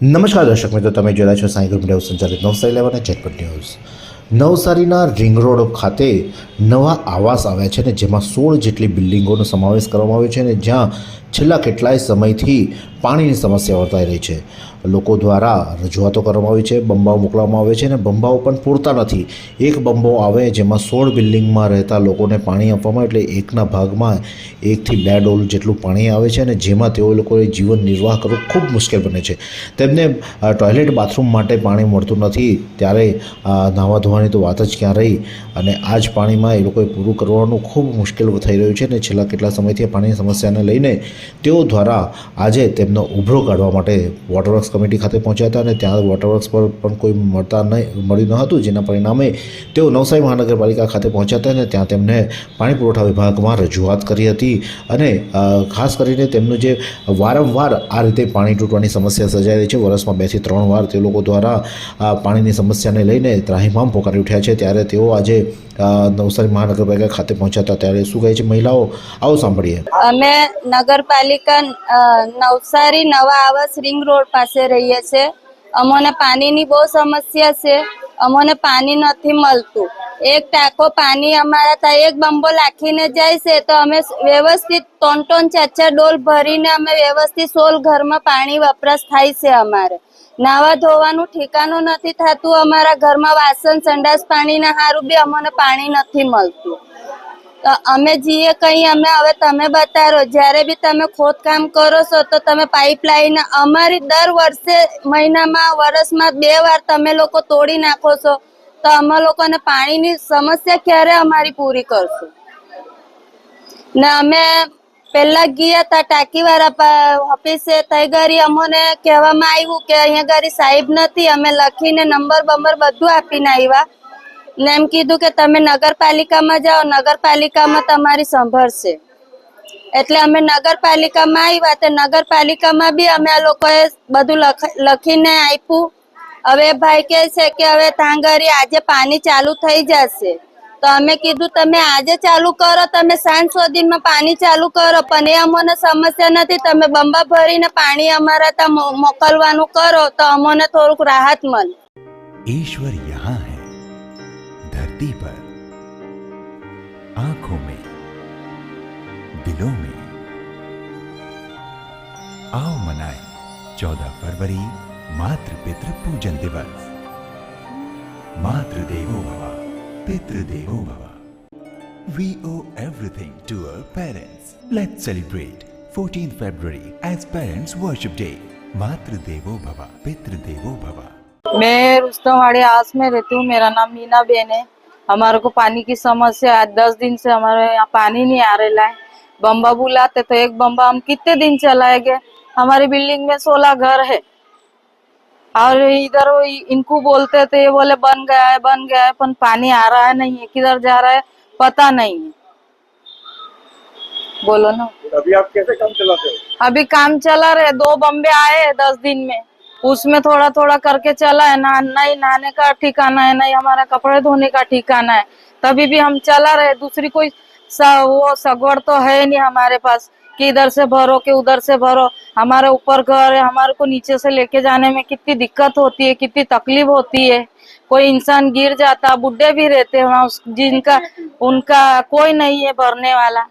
નમસ્કાર દર્શક મિત્રો, તમે જોઈ રહ્યા છો સાંઈ ગ્રુપ ન્યૂઝ સંચાલિત નવસારી લાઈવ અને ઝટપટ ન્યૂઝ। નવસારીના રિંગ રોડ ખાતે નવા આવાસ આવ્યા છે ને જેમાં 16 જેટલી બિલ્ડિંગોનો સમાવેશ કરવામાં આવ્યો છે ને જ્યાં છેલ્લા કેટલાય સમયથી પાણીની સમસ્યા વર્તાઈ રહી છે। લોકો દ્વારા રજૂઆતો કરવામાં આવી છે, બંબાઓ મોકલવામાં આવે છે અને બંબાઓ પણ પૂરતા નથી। એક બંબો આવે જેમાં 16 બિલ્ડિંગમાં રહેતા લોકોને પાણી આપવામાં એટલે એકના ભાગમાં 1 થી 2 ડોલ જેટલું પાણી આવે છે અને જેમાં તેઓ લોકોએ જીવન નિર્વાહ કરવું ખૂબ મુશ્કેલ બને છે। તેમને ટોયલેટ બાથરૂમ માટે પાણી મળતું નથી, ત્યારે નાહવા ધોવાની તો વાત જ ક્યાં રહી અને આ જ પાણીમાં એ લોકોએ પૂરું કરવાનું ખૂબ મુશ્કેલ થઈ રહ્યું છે અને છેલ્લા કેટલા સમયથી પાણીની સમસ્યાને લઈને તેઓ દ્વારા આજે તેમનો ઉભરો કાઢવા માટે વોટરવર્ક્સ કમિટી ખાતે પહોંચ્યા હતા અને ત્યાં વોટરવર્ક્સ પર પણ કોઈ મળ્યું ન હતું, જેના પરિણામે તેઓ નવસારી મહાનગરપાલિકા ખાતે પહોંચ્યા હતા અને ત્યાં તેમને પાણી પુરવઠા વિભાગમાં રજૂઆત કરી હતી અને ખાસ કરીને તેમનું જે વારંવાર આ રીતે પાણી તૂટવાની સમસ્યા સર્જાઈ રહી છે, વર્ષમાં 2 થી 3 વાર તે લોકો દ્વારા પાણીની સમસ્યાને લઈને ત્રાહિમામ પોકારી ઉઠ્યા છે, ત્યારે તેઓ આજે નવસારી મહાનગરપાલિકા ખાતે પહોંચ્યા હતા। ત્યારે શું કહે છે મહિલાઓ, આવો સાંભળીએ। અમે નગરપાલિકા નવસારી નવા આવાસ રિંગ રોડ પાસે રહીએ છીએ। અમને પાણીની બહુ સમસ્યા છે, અમને પાણી નથી મળતું। એક ટાંકો પાણી અમારા ત્યાં એક બંબો લાખીને જાય છે તો અમે વ્યવસ્થિત 3-4 ડોલ ભરીને અમે વ્યવસ્થિત 16 ઘરમાં પાણી વપરાશ થાય છે। અમારે નાવા ધોવાનું ઠેકાણું નથી થતું, અમારા ઘરમાં વાસણ સંડાસ પાણીના હારું બી અમને પાણી નથી મળતું। તો અમે જઈએ કઈ અમે હવે તમે બતાવો, જ્યારે બી તમે ખોદકામ કરો છો તો તમે પાઇપલાઇન અમારી દર વર્ષે મહિનામાં વર્ષમાં 2 વાર તમે લોકો તોડી નાખો છો, તો અમે લોકોને પાણીની સમસ્યા ક્યારે અમારી પૂરી કરશો? ને અમે પહેલા ગયા તા ટાંકીવાળા ઓફિસે, તઈ ગાડી અમને કહેવામાં આવ્યું કે અહીંયા ગાડી સાહેબ નથી। અમે લખીને નંબર બધું આપીને આવ્યા ને એમ કીધું કે તમે નગરપાલિકામાં જાઓ, નગરપાલિકામાં તમારી સંભાળશે। એટલે અમે નગરપાલિકામાં આવ્યા તો નગરપાલિકામાં બી અમે આ લોકોએ બધું લખીને આપ્યું। હવે ભાઈ કહે છે કે હવે તાંગરી આજે પાણી ચાલુ થઈ જશે, તો અમે કીધું તમે આજે ચાલુ કરો, તમે સાંજ સુધીમાં પાણી ચાલુ કરો, પણ એ અમને સમસ્યા નથી। તમે બંબા ભરીને પાણી અમારા ત્યાં મોકલવાનું કરો તો અમને થોડુંક રાહત મળે। ईश्वर यहाँ है धरती पर, आंखों में, दिलों में। आओ मनाएं 14 फरवरी मातृ पितृ पूजन दिवस। मातृ देवो भव, पितृ देवो भव। We owe everything to our parents. Let's celebrate 14th February as Parents Worship Day. मातृ देवो भव, पितृ देवो भव। मैं रुस्तमवाड़ी आस में रहती हूँ। मेरा नाम मीना बेन है। हमारे को पानी की समस्या आज 10 दिन से हमारे यहाँ पानी नहीं आ रहा है। बम्बा बुलाते तो एक बम्बा हम कितने दिन चलाएंगे? हमारी बिल्डिंग में 16 घर है और इधर इनको बोलते थे, ये बोले बन गया है पर पानी आ रहा है नहीं है, किधर जा रहा है पता नहीं है। बोलो ना, अभी आप कैसे काम चलाते हो? अभी काम चला रहे, 2 बम्बे आए हैं 10 दिन में, उसमें थोड़ा थोड़ा करके चला है। नहीं नहाने का ठिकाना है, नहीं हमारा कपड़े धोने का ठिकाना है, तभी भी हम चला रहे। दूसरी कोई वो सगवड़ तो है नहीं हमारे पास कि इधर से भरो कि उधर से भरो। हमारे ऊपर घर है, हमारे को नीचे से लेके जाने में कितनी दिक्कत होती है, कितनी तकलीफ होती है। कोई इंसान गिर जाता, बुढ़े भी रहते हैं वहाँ, जिनका उनका कोई नहीं है भरने वाला।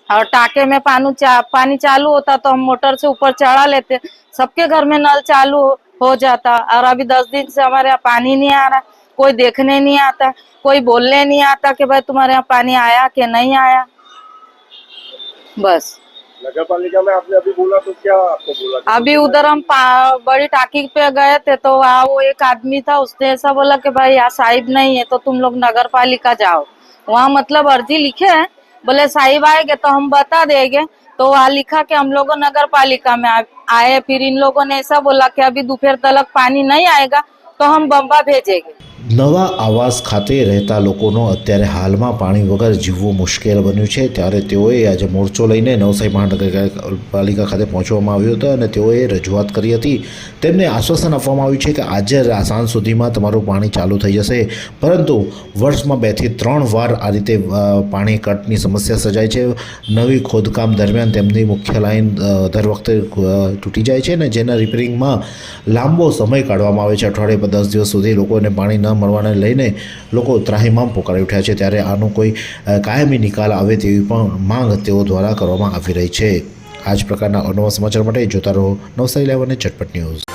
और टाके में पानी चालू होता तो हम मोटर से ऊपर चढ़ा लेते, सबके घर में नल चालू हो जाता। और अभी 10 दिन से हमारे यहाँ पानी नहीं आ रहा, कोई देखने नहीं आता, कोई बोलने नहीं आता कि भाई तुम्हारे यहाँ पानी आया कि नहीं आया। बस नगर पालिका में आपने अभी बोला तो क्या आपको बोला? अभी उधर हम बड़ी टाकी पे गए थे तो वहाँ वो एक आदमी था, उसने ऐसा बोला कि भाई यहाँ साहिब नहीं है तो तुम लोग नगर पालिका जाओ। वहाँ मतलब अर्जी लिखे है, बोले साहिब आएंगे तो हम बता देंगे। तो वहाँ लिखा कि हम लोगों नगर पालिका में आए। फिर इन लोगों ने ऐसा बोला कि अभी दोपहर तक पानी नहीं आएगा तो हम बम्बा भेजेंगे। નવા આવાસ ખાતે રહેતા લોકોનો અત્યારે હાલમાં પાણી વગર જીવવું મુશ્કેલ બન્યું છે, ત્યારે તેઓએ આજે મોરચો લઈને નવસારી મહાનગરપાલિકા ખાતે પહોંચવામાં આવ્યો હતો અને તેઓએ રજૂઆત કરી હતી. તેમને આશ્વાસન આપવામાં આવ્યું છે કે આજે સાંજ સુધીમાં તમારું પાણી ચાલુ થઈ જશે, પરંતુ વર્ષમાં 2 થી 3 વાર આ રીતે પાણી કટની સમસ્યા સર્જાય છે. નવી ખોદકામ દરમિયાન તેમની મુખ્ય લાઈન દર વખતે તૂટી જાય છે અને જેના રિપેરિંગમાં લાંબો સમય કાઢવામાં આવે છે. અઠવાડિયે 10 દિવસ સુધી લોકોને પાણી ન મળવાને લઈને લોકો ત્રાહિમામ પોકારી ઉઠ્યા છે, ત્યારે આનો કોઈ કાયમી નિકાલ આવે તેવી પણ માંગ તેઓ દ્વારા કરવામાં આવી રહી છે. આ જ પ્રકારના અનવા સમાચાર માટે જોતા રહો નવસારી લાઈવ અને ઝટપટ ન્યૂઝ.